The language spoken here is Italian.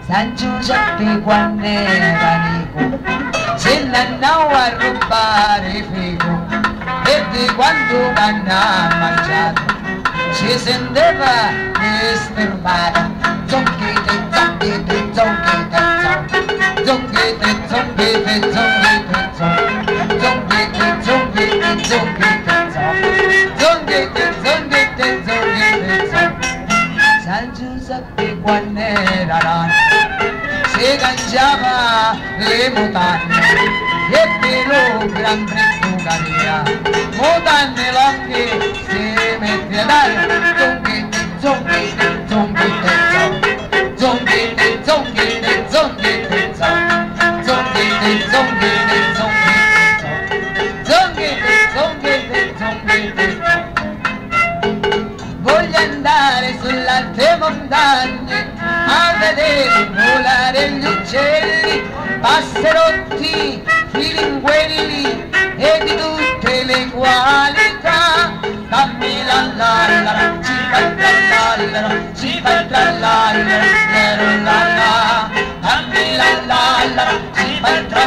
San Giuseppe quando era nico se ne andava a rubare fico e di quando l'hanno mangiato si sentiva disturbato. Zonghite, zonghite, zonghite, zonghite, zonghite, zonghite, zonghite, zonghite, zonghite, zonghite, zonghite, zonghite, San Giuseppe quando era rano si cangiava le mutande e per lo gran freddo caria mutande lunghe si mette a dare zonghite, zonghite, zonghite, zonghite, zonghite, zonghite, zonghite, zonghite, zonghite, zonghite, zonghite. Voglio andare sulle alte montagne a vedere volare gli uccelli, passerotti, filinguelli e di tutte le qualità. Dammi la lallara, ci fa il trallallero, ci fa il trallallero, la la. Dammi la lallara, ci fa il trallallero.